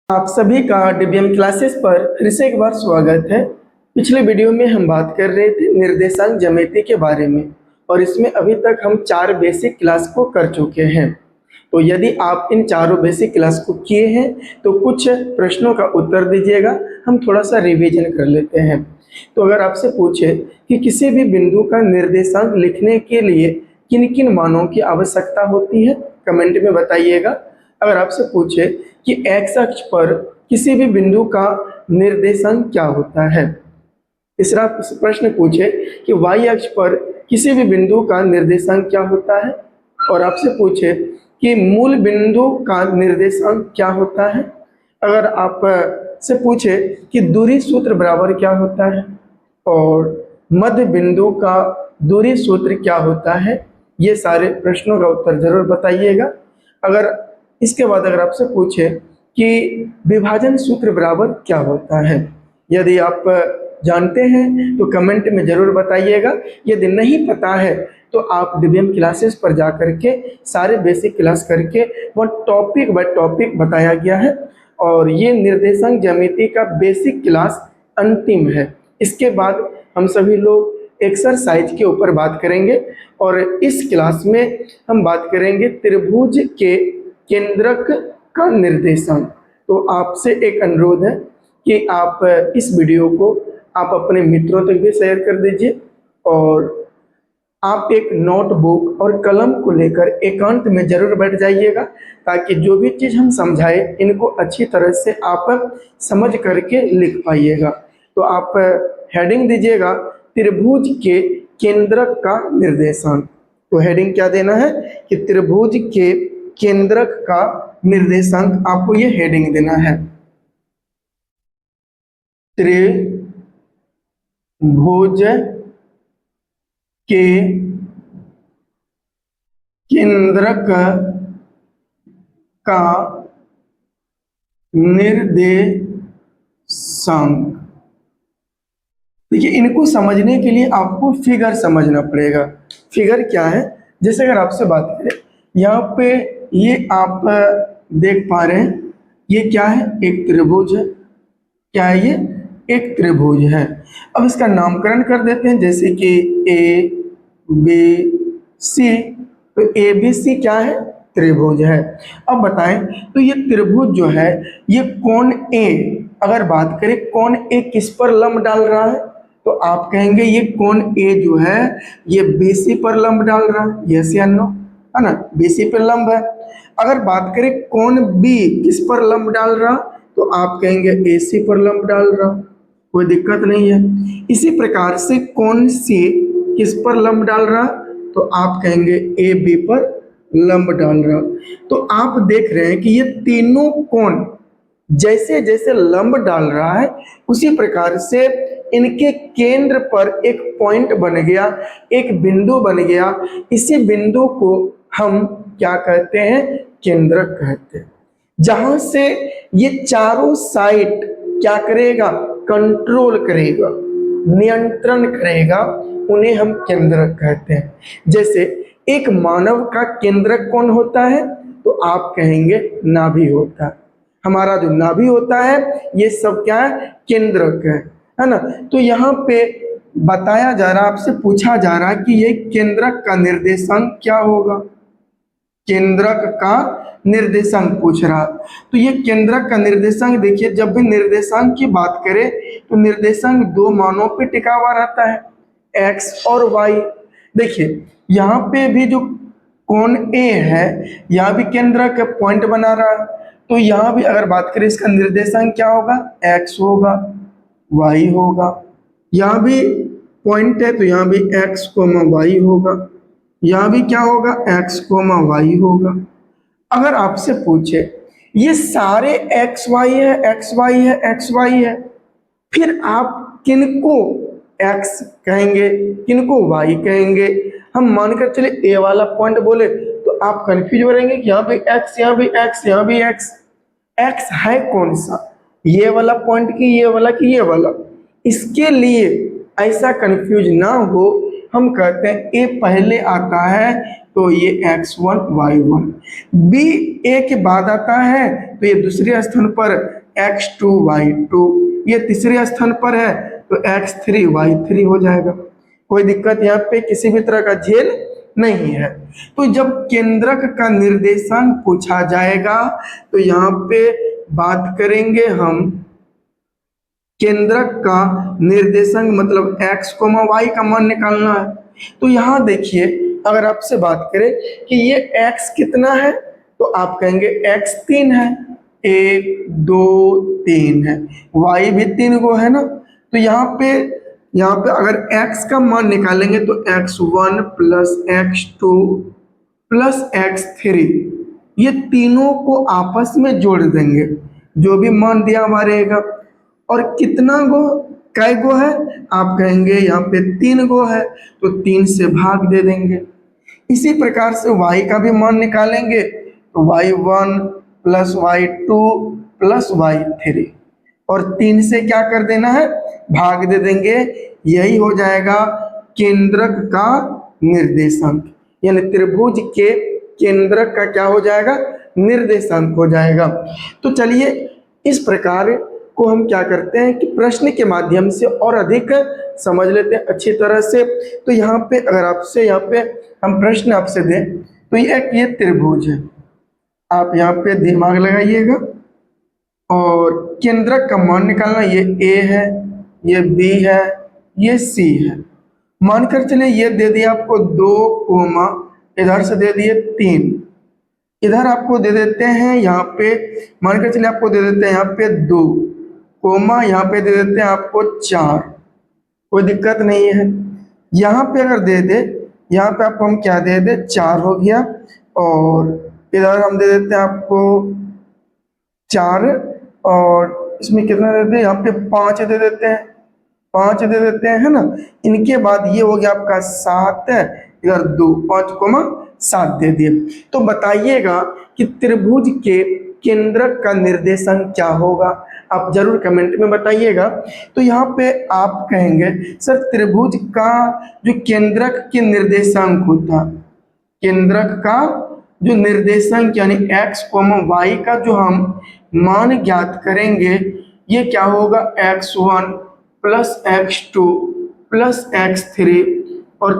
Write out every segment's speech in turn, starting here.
आप सभी का डीबीएम क्लासेस पर फिर से एक बार स्वागत है। पिछले वीडियो में हम बात कर रहे थे निर्देशांक ज्यामिति के बारे में और इसमें अभी तक हम 4 बेसिक क्लास को कर चुके हैं। तो यदि आप इन चारों बेसिक क्लास को किए हैं तो कुछ प्रश्नों का उत्तर दीजिएगा, हम थोड़ा सा रिवीजन कर लेते हैं। तो अगर आपसे पूछे कि किसी भी बिंदु का निर्देशांक लिखने के लिए किन किन मानों की आवश्यकता होती है, कमेंट में बताइएगा। अगर आपसे पूछे कि एक्स अक्ष पर किसी भी बिंदु का निर्देशांक क्या होता है, तीसरा प्रश्न पूछे कि वाई अक्ष पर किसी भी बिंदु का निर्देशांक क्या होता है, और आपसे पूछे कि मूल बिंदु का निर्देशांक क्या होता है। अगर आप से पूछे कि दूरी सूत्र बराबर क्या होता है और मध्य बिंदु का दूरी सूत्र क्या होता है, ये सारे प्रश्नों का उत्तर जरूर बताइएगा। अगर इसके बाद अगर आपसे पूछे कि विभाजन सूत्र बराबर क्या होता है, यदि आप जानते हैं तो कमेंट में ज़रूर बताइएगा। यदि नहीं पता है तो आप डीबीएम क्लासेस पर जा करके सारे बेसिक क्लास करके वह टॉपिक बाय टॉपिक बताया गया है और ये निर्देशांक ज्यामिति का बेसिक क्लास अंतिम है। इसके बाद हम सभी लोग एक्सरसाइज के ऊपर बात करेंगे और इस क्लास में हम बात करेंगे त्रिभुज के केंद्रक का निर्देशांक। तो आपसे एक अनुरोध है कि आप इस वीडियो को आप अपने मित्रों तक भी शेयर कर दीजिए और आप एक नोटबुक और कलम को लेकर एकांत में जरूर बैठ जाइएगा, ताकि जो भी चीज़ हम समझाए इनको अच्छी तरह से आप समझ करके लिख पाइएगा। तो आप हेडिंग दीजिएगा त्रिभुज के केंद्रक का निर्देशांक। तो हेडिंग क्या देना है कि त्रिभुज के केंद्रक का निर्देशांक, आपको ये हेडिंग देना है। त्रिभुज के केंद्रक का निर्देशांक। देखिए, इनको समझने के लिए आपको फिगर समझना पड़ेगा। फिगर क्या है, जैसे अगर आपसे बात करें, यहाँ पे ये आप देख पा रहे हैं, ये क्या है, एक त्रिभुज है। क्या है ये? एक त्रिभुज है। अब इसका नामकरण कर देते हैं, जैसे कि ए बी सी। तो ए बी सी क्या है? त्रिभुज है। अब बताएं तो ये त्रिभुज जो है, ये कोण ए, अगर बात करें कोण ए किस पर लंब डाल रहा है, तो आप कहेंगे ये कोण ए जो है ये बीसी पर लंब डाल रहा है। यस या नो, है ना, बीसी पर लंब है। अगर बात करें कोण बी किस पर लंब डाल रहा, तो आप कहेंगे एसी पर लंब डाल रहा, कोई दिक्कत नहीं है। इसी प्रकार से कोण सी किस पर लंब डाल रहा, तो आप कहेंगे ए बी पर लंब डाल रहा। तो आप देख रहे हैं कि ये तीनों कोण जैसे जैसे लंब डाल रहा है, उसी प्रकार से इनके केंद्र पर एक पॉइंट बन गया, एक बिंदु बन गया। इसी बिंदु को हम क्या कहते हैं? केंद्रक कहते हैं। जहां से ये चारों साइड क्या करेगा? कंट्रोल करेगा, नियंत्रण करेगा, उन्हें हम केंद्रक कहते हैं। जैसे एक मानव का केंद्रक कौन होता है, तो आप कहेंगे नाभि होता है। हमारा जो नाभि होता है ये सब क्या है? केंद्रक है ना। तो यहाँ पे बताया जा रहा, आपसे पूछा जा रहा कि ये केंद्रक का निर्देशांक क्या होगा। केंद्रक का निर्देशांक पूछ रहा। तो ये केंद्रक का निर्देशांक, देखिए जब भी निर्देशांक की बात करें तो निर्देशांक दो मानों पे टिका हुआ रहता है, एक्स और वाई। देखिए यहाँ पे भी जो कोण ए है, यहाँ भी केंद्रक पॉइंट बना रहा है, तो यहाँ भी अगर बात करें इसका निर्देशांक क्या होगा? एक्स होगा, वाई होगा। यहाँ भी पॉइंट है तो यहाँ भी एक्स कोमा वाई होगा, यहाँ भी क्या होगा? एक्स कोमा वाई होगा। अगर आपसे पूछे ये सारे एक्स वाई है, एक्स वाई है, एक्स वाई है, फिर आप किनको एक्स कहेंगे, किनको वाई कहेंगे? हम मानकर चले ए वाला पॉइंट बोले तो आप कंफ्यूज हो रहेंगे कि यहाँ भी एक्स, यहाँ भी एक्स, यहाँ भी एक्स। एक्स है कौन सा, ये वाला पॉइंट की ये वाला कि ये वाला? इसके लिए ऐसा कंफ्यूज ना हो, हम कहते हैं ए पहले आता है तो ये x1 y1, b ए के बाद आता है तो ये दूसरे स्थान पर x2 y2, ये तीसरे स्थान पर है तो x3 y3 हो जाएगा। कोई दिक्कत यहाँ पे किसी भी तरह का झेल नहीं है। तो जब केंद्रक का निर्देशांक पूछा जाएगा तो यहाँ पे बात करेंगे हम केंद्रक का निर्देशांक, मतलब x, y का मान निकालना है। तो यहाँ देखिए, अगर आपसे बात करें कि ये x कितना है तो आप कहेंगे x 3 है, 1 2 3 है, y भी 3 गो है ना। तो यहाँ पे अगर x का मान निकालेंगे तो x1 plus x2 plus x3, ये तीनों को आपस में जोड़ देंगे, जो भी मान दिया हुआ रहेगा। और कितना गो, कै गो है, आप कहेंगे यहाँ पे 3 गो है तो 3 से भाग दे देंगे। इसी प्रकार से y का भी मान निकालेंगे तो y1 plus y2 plus y3, और 3 से क्या कर देना है, भाग दे देंगे। यही हो जाएगा केंद्रक का निर्देशांक, यानी त्रिभुज के केंद्रक का क्या हो जाएगा, निर्देशांक हो जाएगा। तो चलिए इस प्रकार को हम क्या करते हैं कि प्रश्न के माध्यम से और अधिक समझ लेते हैं अच्छी तरह से। तो यहाँ पे अगर आपसे यहाँ पे हम प्रश्न आपसे दें तो ये त्रिभुज है, आप यहाँ पे दिमाग लगाइएगा और केंद्रक का मान निकालना। ये ए है, ये बी है, ये सी है। मानकर चलिए ये दे दिया आपको 2 कोमा, इधर से दे दिए 3, इधर आपको दे देते हैं यहाँ पे, मानकर चलिए आपको दे देते हैं यहाँ पे 2 कोमा, यहाँ पे दे देते हैं आपको 4, कोई दिक्कत नहीं है। यहाँ पे अगर दे दे, यहाँ पे आपको हम क्या दे दे, 4 हो गया, और इधर हम दे देते हैं आपको 4, और इसमें कितना दे देते हैं, यहाँ पे 5 दे देते हैं, 5 दे देते हैं, है ना। इनके बाद ये हो गया आपका 7, इधर 2, 5,7 दे दिए। तो बताइएगा कि त्रिभुज के केंद्रक का निर्देशांक क्या होगा, आप जरूर कमेंट में बताइएगा। तो यहाँ पे आप कहेंगे सर त्रिभुज का जो केंद्रक के निर्देशांक होता, केंद्रक का जो निर्देशांक यानी x, y का जो हम मान ज्ञात करेंगे, ये क्या होगा, x1 plus x2 plus x3 और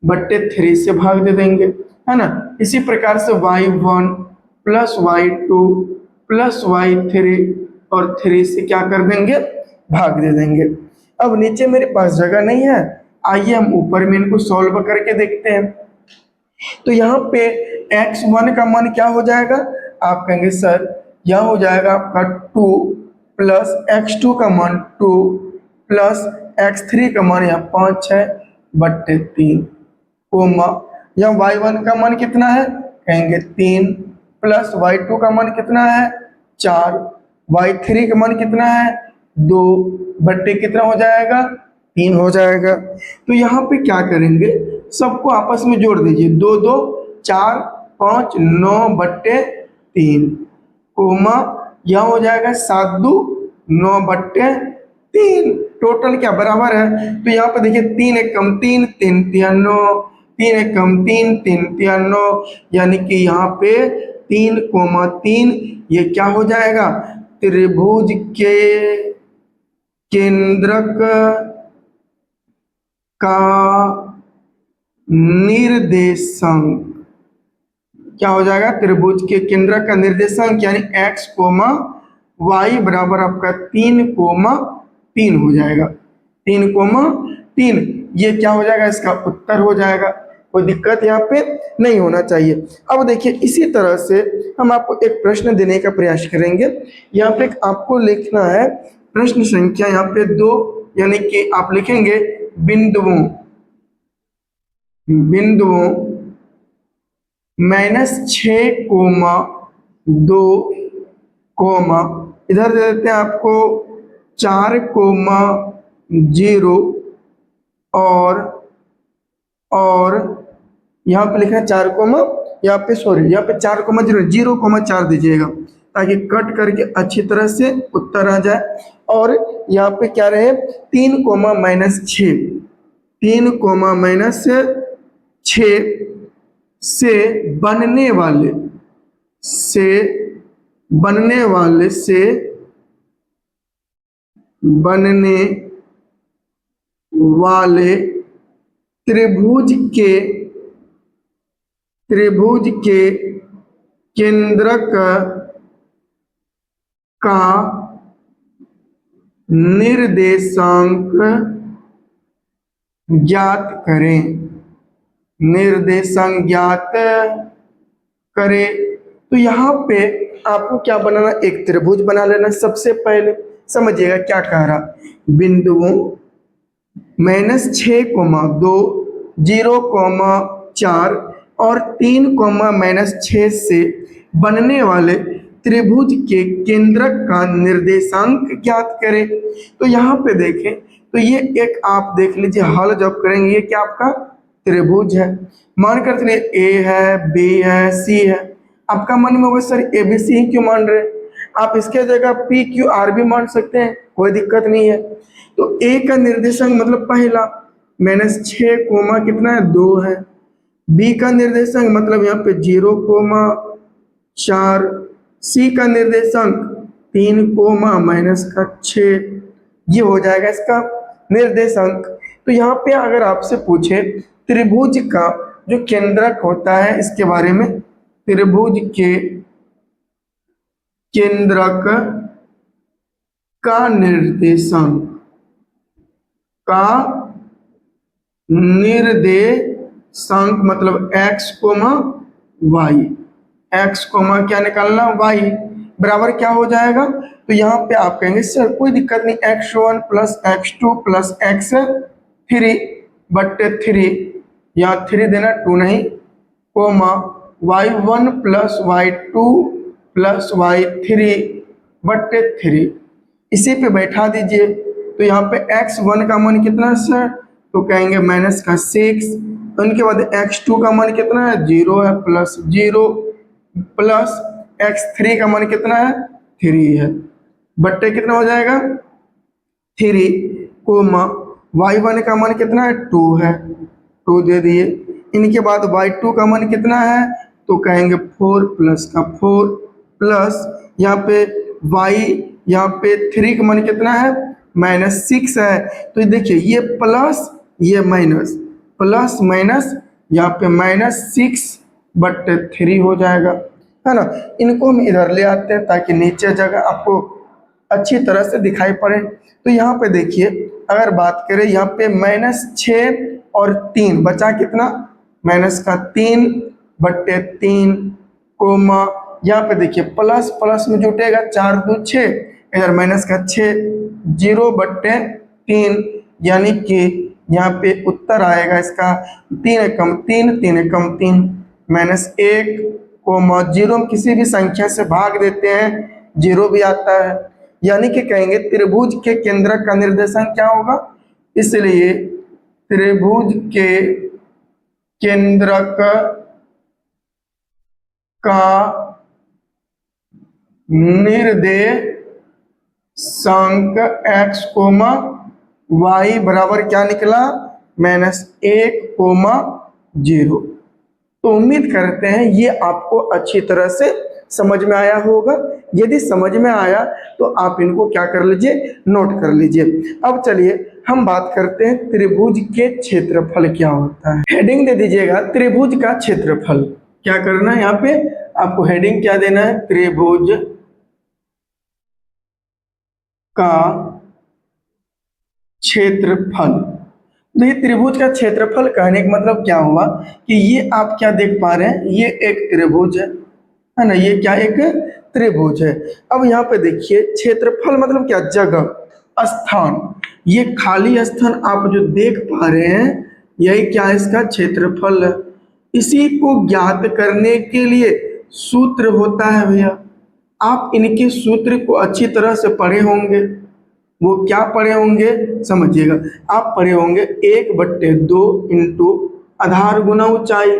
बट्टे 3 से भाग दे देंगे, है ना। इसी प्रकार से y1 plus y2 plus y3 और 3 से क्या कर देंगे, भाग दे देंगे। अब नीचे मेरे पास जगह नहीं है, आइए हम ऊपर में इनको सॉल्व करके देखते हैं। तो यहाँ पे x1 का मान क्या हो जाएगा, आप कहेंगे सर यह हो जाएगा आपका 2 प्लस x2 का मान 2 प्लस x3 का मान यहाँ 5 है बट्टे 3, कोमा यहाँ y1 का मान कितना है, कहेंगे 3 प्लस y2 का मान कितना है 4, y3 का मान कितना है 2 बट्टे कितना हो जाएगा 3 हो जाएगा। तो यहाँ पे क्या करेंगे, सबको आपस में जोड़ दीजिए, 2 2 4 5 9 बट्टे 3, कोमा यह हो जाएगा 7 2 9 बट्टे 3, टोटल क्या बराबर है। तो यहाँ पे देखिए 3 एक कम 3 3 3 9, 3 एक कम 3 3 3 9, यानी कि यहाँ पे 3,3 ये क्या हो जाएगा, त्रिभुज के केंद्रक का निर्देशांक क्या हो जाएगा, त्रिभुज के केंद्रक का निर्देशांक यानी x, y बराबर आपका 3,3 हो जाएगा, 3,3 ये क्या हो जाएगा, इसका उत्तर हो जाएगा। कोई दिक्कत यहाँ पे नहीं होना चाहिए। अब देखिए इसी तरह से हम आपको एक प्रश्न देने का प्रयास करेंगे। यहाँ पे आपको लिखना है प्रश्न संख्या यहाँ पे 2, यानी कि आप लिखेंगे बिंदुओं -6,2 कोमा, इधर दे देते हैं आपको 4,0 और यहाँ पे लिखा है 4 कोमा, यहाँ पे 0,4 दीजिएगा ताकि कट करके अच्छी तरह से उत्तर आ जाए। और यहाँ पे क्या रहे 3,-6, 3, -6 से बनने वाले त्रिभुज के केंद्रक का निर्देशांक ज्ञात करें। निर्देशांक ज्ञात करें तो यहाँ पे आपको क्या बनाना, एक त्रिभुज बना लेना। सबसे पहले समझिएगा क्या कह रहा, बिंदुओं -6, 2, 0, 4 और 3, -6 से बनने वाले त्रिभुज के केंद्रक का निर्देशांक ज्ञात करें। तो यहाँ पे देखें तो ये एक आप देख लीजिए, हल जब करेंगे ये क्या आपका त्रिभुज है। मान कर चलिए ए है, बी है, सी है। आपका मन में होगा सर ए बी सी ही क्यों मान रहे हैं, आप इसके जगह पी क्यू आर भी मान सकते हैं, कोई दिक्कत नहीं है। तो ए का निर्देशांक मतलब पहला -6, कितना है 2 है। बी का निर्देशांक मतलब यहाँ पे 0, 4। सी का निर्देशांक 3, -6। ये हो जाएगा इसका निर्देशांक। तो यहाँ पे अगर आपसे पूछे त्रिभुज का जो केंद्रक होता है इसके बारे में, त्रिभुज के केंद्रक का निर्देशांक मतलब x, y। x, क्या निकालना y बराबर क्या हो जाएगा। तो यहाँ पे आप कहेंगे सर कोई दिक्कत नहीं, x1 + x2 + x3/3, यहाँ 3 देना 2 नहीं, y1 + y2 + y3/3 इसी पे बैठा दीजिए। तो यहाँ पे x1 का मान कितना है सर, तो कहेंगे -6। उनके बाद x2 का मान कितना है 0 है, +0 प्लस x3 का मान कितना है 3 है, बट्टे कितना हो जाएगा 3, y1 का मान कितना है 2 है, 2 दे दिए। इनके बाद y2 का मान कितना है, तो कहेंगे 4 + 4 प्लस यहाँ पे यहाँ पे 3 का मान कितना है -6 है। तो देखिए ये प्लस ये प्लस माइनस यहाँ पे -6/3 हो जाएगा, है ना। इनको हम इधर ले आते हैं ताकि नीचे जगह आपको अच्छी तरह से दिखाई पड़े। तो यहाँ पे देखिए अगर बात करें यहाँ पे -6 और 3 बचा कितना -3/3, यहाँ पे देखिए प्लस प्लस में जुटेगा 4 × 2 = 6, इधर -6 0/3, यानी कि यहाँ पे उत्तर आएगा इसका 3 एकम 3, 3 एकम 3, -1, 0 किसी भी संख्या से भाग देते हैं 0 भी आता है, यानी कि कहेंगे त्रिभुज के केंद्रक का निर्देशांक क्या होगा। इसलिए त्रिभुज के केंद्रक का निर्देशांक x, y बराबर क्या निकला -1, 0। तो उम्मीद करते हैं ये आपको अच्छी तरह से समझ में आया होगा। यदि समझ में आया तो आप इनको क्या कर लीजिए, नोट कर लीजिए। अब चलिए हम बात करते हैं त्रिभुज के क्षेत्रफल क्या होता है। हेडिंग दे दीजिएगा त्रिभुज का क्षेत्रफल। क्या करना है यहाँ पे आपको हेडिंग क्या देना है, त्रिभुज का क्षेत्रफल। तो ये त्रिभुज का क्षेत्रफल कहने का मतलब क्या हुआ कि ये आप क्या देख पा रहे हैं, ये एक त्रिभुज है ना, ये क्या एक त्रिभुज है। अब यहाँ पे देखिए क्षेत्रफल मतलब क्या, जगह, स्थान। ये खाली स्थान आप जो देख पा रहे हैं यही क्या है, इसका क्षेत्रफल है। इसी को ज्ञात करने के लिए सूत्र होता है भैया, आप इनके सूत्र को अच्छी तरह से पढ़े होंगे। वो क्या पढ़े होंगे समझिएगा, आप पढ़े होंगे 1/2 इंटू आधार गुना ऊंचाई,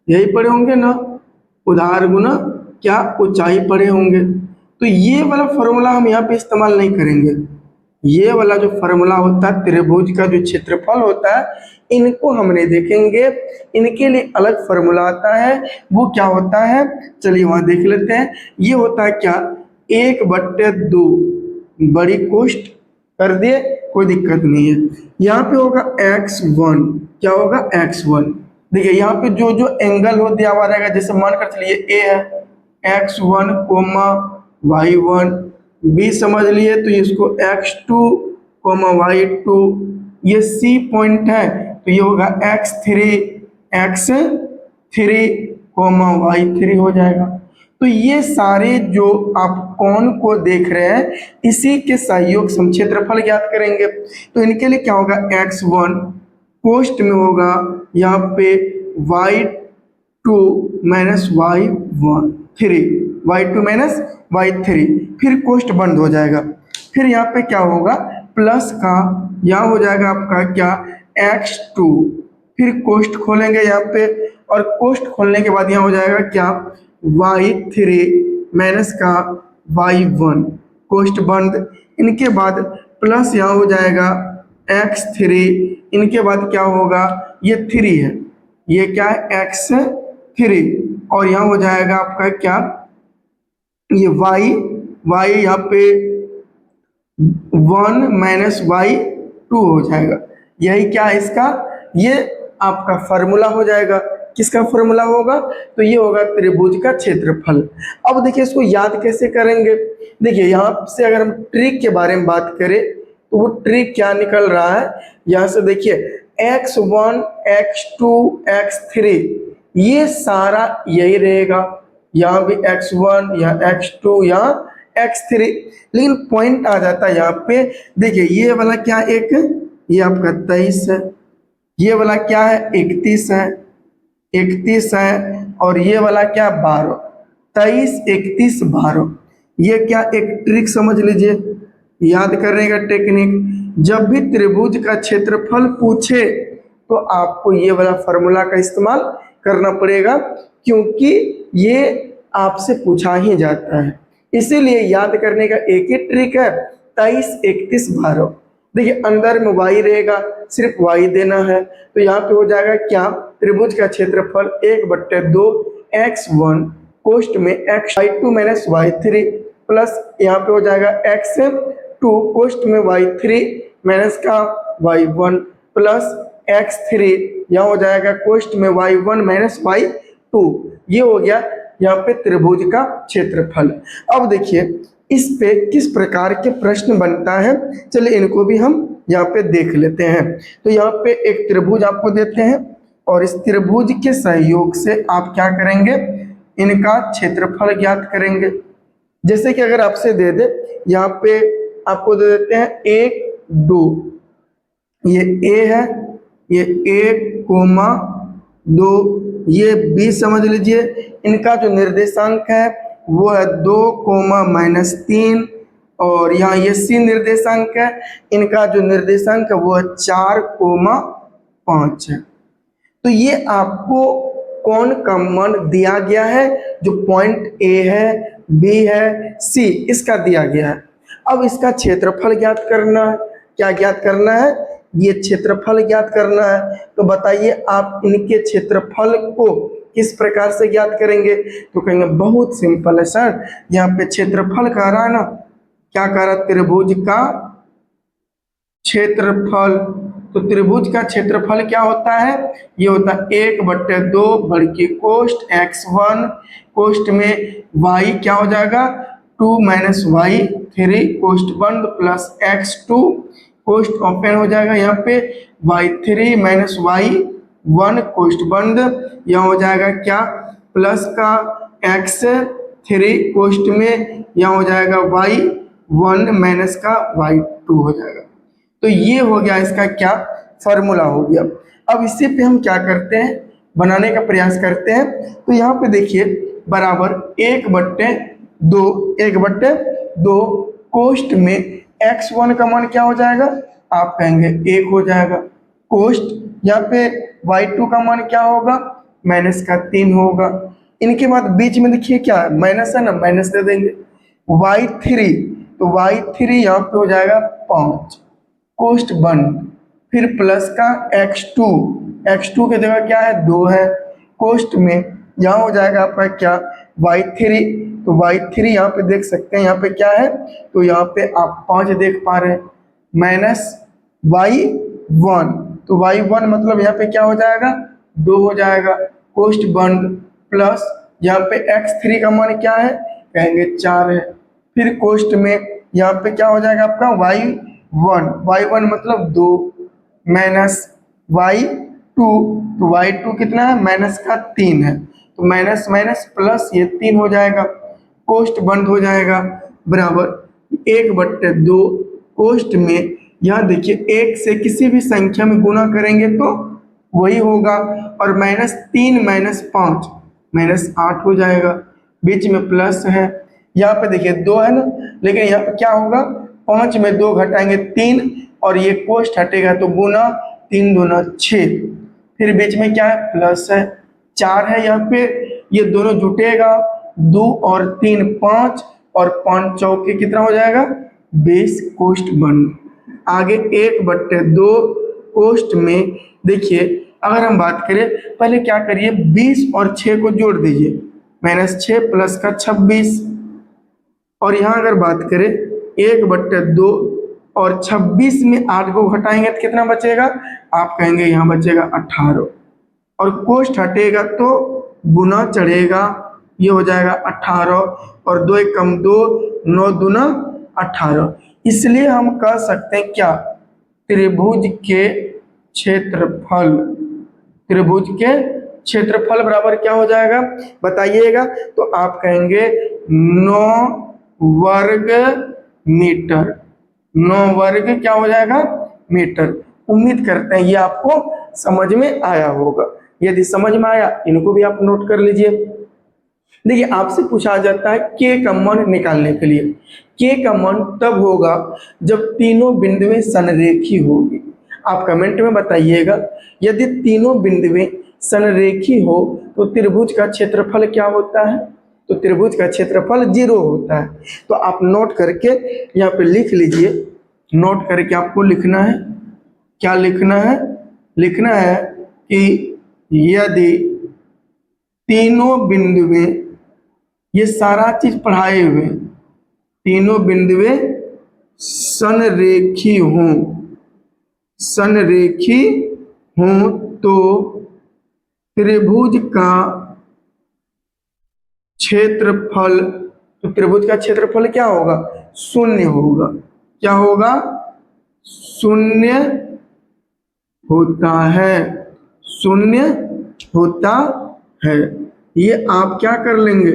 यही पढ़े होंगे ना, उधार गुना क्या ऊंचाई पढ़े होंगे। तो ये वाला फॉर्मूला हम यहाँ पे इस्तेमाल नहीं करेंगे, ये वाला जो फॉर्मूला होता है त्रिभुज का जो क्षेत्रफल होता है, इनको हमने देखेंगे। इनके लिए अलग फॉर्मूला आता है, वो क्या होता है चलिए वहाँ देख लेते हैं। ये होता है क्या, 1/2 बड़ी कोष्ट कर दिए, कोई दिक्कत नहीं है। यहाँ पे होगा x1, क्या होगा x1। देखिए यहाँ पे जो जो एंगल हो दिया हुआ रहेगा, जैसे मान कर चलिए a है x1 कोमा y1, b समझ लिए तो इसको x2 कोमा y2, ये c पॉइंट है तो ये होगा x3 कोमा y3 हो जाएगा। तो ये सारे जो आप कोण को देख रहे हैं, इसी के सहयोग से हम क्षेत्रफल ज्ञात करेंगे। तो इनके लिए क्या होगा, x1 कोष्ठ में होगा यहाँ पे y2 माइनस y3, फिर कोष्ठ बंद हो जाएगा। फिर यहाँ पे क्या होगा, प्लस का यहाँ हो जाएगा आपका क्या, x2, फिर कोष्ठ खोलेंगे यहाँ पे, और कोष्ठ खोलने के बाद यहाँ हो जाएगा क्या, y3 माइनस का y1, कोष्ठ बंद। इनके बाद प्लस यहाँ हो जाएगा x3, इनके बाद क्या होगा, ये 3 है, ये क्या है x3, और यहाँ हो जाएगा आपका क्या, ये y यहाँ पे 1 माइनस y2 हो जाएगा। यही क्या है इसका, ये आपका फॉर्मूला हो जाएगा। किसका फॉर्मूला होगा, तो ये होगा त्रिभुज का क्षेत्रफल। अब देखिए इसको याद कैसे करेंगे। देखिए यहाँ से अगर हम ट्रिक के बारे में बात करें तो वो ट्रिक क्या निकल रहा है, यहाँ से देखिए x1 x2 x3 ये सारा यही रहेगा, यहाँ भी x1 या x2 या x3, लेकिन पॉइंट आ जाता है यहाँ पे। देखिए ये वाला क्या, एक ये आपका 23 है, ये वाला क्या है 31 है, और ये वाला क्या 12, 23 31 12। ये क्या एक ट्रिक समझ लीजिए, याद करने का टेक्निक। जब भी त्रिभुज का क्षेत्रफल पूछे तो आपको ये वाला फॉर्मूला का इस्तेमाल करना पड़ेगा, क्योंकि ये आपसे पूछा ही जाता है। इसीलिए याद करने का एक ही ट्रिक है, 23 31 12। देखिए अंदर में y रहेगा, सिर्फ y देना है, तो यहाँ पे हो जाएगा क्या, त्रिभुज का क्षेत्रफल 1/2 x1 कोष्ठ में y2 माइनस y3 प्लस यहाँ पे हो जाएगा x2 कोष्ठ में y3 माइनस का y1 प्लस x3 यहाँ हो जाएगा कोष्ठ में y1 माइनस y2। ये हो गया यहाँ पे त्रिभुज का क्षेत्रफल। अब देखिए इस पे किस प्रकार के प्रश्न बनता है, चलिए इनको भी हम यहाँ पे देख लेते हैं। तो यहाँ पे एक त्रिभुज आपको देते हैं, और इस त्रिभुज के सहयोग से आप क्या करेंगे, इनका क्षेत्रफल ज्ञात करेंगे। जैसे कि अगर आपसे दे दे, यहाँ पे आपको दे देते हैं 1 2, ये a है, ये 1 2, ये b समझ लीजिए। इनका जो निर्देशांक है वो है 2 -3, और यहाँ ये c निर्देशांक है, इनका जो निर्देशांक है वो है 4 5 है। तो ये आपको कोण का मान दिया गया है, जो पॉइंट A है, B है, C इसका दिया गया है। अब इसका क्षेत्रफल ज्ञात करना है। क्या ज्ञात करना है, ये क्षेत्रफल ज्ञात करना है। तो बताइए आप इनके क्षेत्रफल को किस प्रकार से ज्ञात करेंगे, तो कहेंगे बहुत सिंपल है सर, यहाँ पे क्षेत्रफल कह रहा है ना, क्या कह रहा, त्रिभुज का क्षेत्रफल। तो त्रिभुज का क्षेत्रफल क्या होता है, ये होता है 1/2 बड़की कोष्ठ x1 कोष्ठ में y क्या हो जाएगा 2 - y3 कोष्ठ बंद प्लस x2 कोष्ठ ओपन हो जाएगा, यहाँ पे y3 - y1 कोष्ठ बंद, यहाँ हो जाएगा क्या प्लस का x3 कोष्ठ में, यहाँ हो जाएगा y1 माइनस का y2 हो जाएगा। तो ये हो गया इसका क्या फॉर्मूला हो गया। अब इसी पे हम क्या करते हैं, बनाने का प्रयास करते हैं। तो यहाँ पे देखिए बराबर 1/2 कोष्ठ में x1 का मान क्या हो जाएगा, आप कहेंगे 1 हो जाएगा। कोष्ठ यहाँ पे y2 का मान क्या होगा, -3 होगा। इनके बाद बीच में देखिए क्या है, माइनस है ना, माइनस दे देंगे। y3 तो y3 यहाँ पे हो जाएगा 5 कोष्ट बंद, फिर प्लस का x2 की जगह क्या है 2 है कोष्ट में, यहाँ हो जाएगा आपका क्या y3, तो y3 यहाँ पे देख सकते हैं यहाँ पे क्या है, तो यहाँ पे आप 5 देख पा रहे हैं माइनस y1, तो y1 मतलब यहाँ पे क्या हो जाएगा 2 हो जाएगा कोष्ट बंद, प्लस यहाँ पे x3 का मान क्या है कहेंगे 4 है, फिर कोष्ट में यहाँ पे क्या हो जाएगा आपका y1 मतलब 2 माइनस y2, तो y2 कितना है माइनस का 3 है, तो माइनस माइनस प्लस ये 3 हो जाएगा, कोष्ट बंद हो जाएगा बराबर 1/2 कोष्ट में, यहाँ देखिए 1 से किसी भी संख्या में गुना करेंगे तो वही होगा, और -3 -5 -8 हो जाएगा, बीच में प्लस है, यहाँ पे देखिए 2 है ना, लेकिन यहाँ पे क्या होगा 5 में 2 घटाएंगे 3 और ये कोष्ट हटेगा तो गुना 3 दूना 6, फिर बीच में क्या है प्लस है 4 है, यहाँ पे ये दोनों जुटेगा 2 और 3 5 और 5 चौके कितना हो जाएगा 20 कोष्ट बंद, आगे 1/2 कोष्ट में देखिए अगर हम बात करें पहले क्या करिए 20 और 6 को जोड़ दीजिए -6 प्लस का 26, और यहाँ अगर बात करें 1/2 और 26 में 8 को घटाएंगे तो कितना बचेगा आप कहेंगे यहाँ बचेगा 18, और कोष्ट हटेगा तो गुना चढ़ेगा, ये हो जाएगा 18 और 2 1 कम 2 9 दूना 18, इसलिए हम कह सकते हैं क्या त्रिभुज के क्षेत्रफल बराबर क्या हो जाएगा बताइएगा, तो आप कहेंगे 9 वर्ग मीटर, 9 वर्ग क्या हो जाएगा मीटर। उम्मीद करते हैं ये आपको समझ में आया होगा, यदि समझ में आया इनको भी आप नोट कर लीजिए। देखिए आपसे पूछा जाता है के का मान निकालने के लिए, के का मान तब होगा जब तीनों बिंदुएं संरेखी होगी, आप कमेंट में बताइएगा यदि तीनों बिंदुएं संरेखी हो तो त्रिभुज का क्षेत्रफल क्या होता है, तो त्रिभुज का क्षेत्रफल 0 होता है, तो आप नोट करके यहाँ पे लिख लीजिए, नोट करके आपको लिखना है, क्या लिखना है, लिखना है कि यदि तीनों बिंदुएं, ये सारा चीज पढ़ाए हुए, तीनों बिंदुएं संरेखी हों तो त्रिभुज का क्षेत्रफल, तो त्रिभुज का क्षेत्रफल क्या होगा 0 होगा, क्या होगा 0 होता है, 0 होता है। ये आप क्या कर लेंगे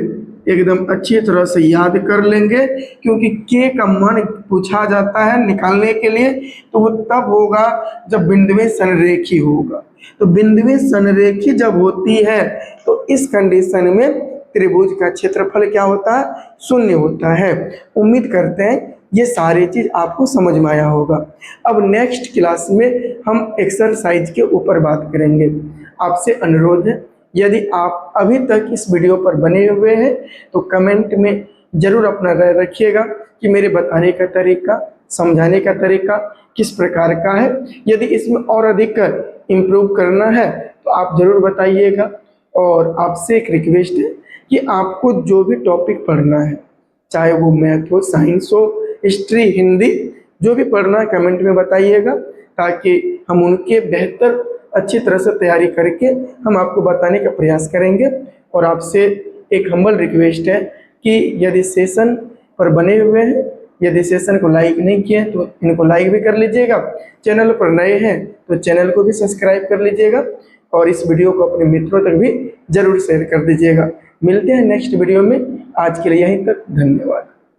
एकदम अच्छी तरह से याद कर लेंगे, क्योंकि के का मान पूछा जाता है निकालने के लिए तो वो तब होगा जब बिंदुएं संरेखी होगा, तो बिंदुएं संरेखी जब होती है तो इस कंडीशन में त्रिभुज का क्षेत्रफल क्या होता है 0 होता है। उम्मीद करते हैं ये सारी चीज आपको समझ में आया होगा। अब नेक्स्ट क्लास में हम एक्सरसाइज के ऊपर बात करेंगे। आपसे अनुरोध है यदि आप अभी तक इस वीडियो पर बने हुए हैं तो कमेंट में ज़रूर अपना राय रखिएगा कि मेरे बताने का तरीका, समझाने का तरीका किस प्रकार का है, यदि इसमें और अधिक इम्प्रूव करना है तो आप ज़रूर बताइएगा। और आपसे एक रिक्वेस्ट है कि आपको जो भी टॉपिक पढ़ना है, चाहे वो मैथ हो, साइंस हो, हिस्ट्री, हिंदी, जो भी पढ़ना है कमेंट में बताइएगा, ताकि हम उनके बेहतर अच्छी तरह से तैयारी करके हम आपको बताने का प्रयास करेंगे। और आपसे एक हम्बल रिक्वेस्ट है कि यदि सेशन पर बने हुए हैं, यदि सेशन को लाइक नहीं किए तो इनको लाइक भी कर लीजिएगा, चैनल पर नए हैं तो चैनल को भी सब्सक्राइब कर लीजिएगा, और इस वीडियो को अपने मित्रों तक भी जरूर शेयर कर दीजिएगा। मिलते हैं नेक्स्ट वीडियो में, आज के लिए यहीं तक, धन्यवाद।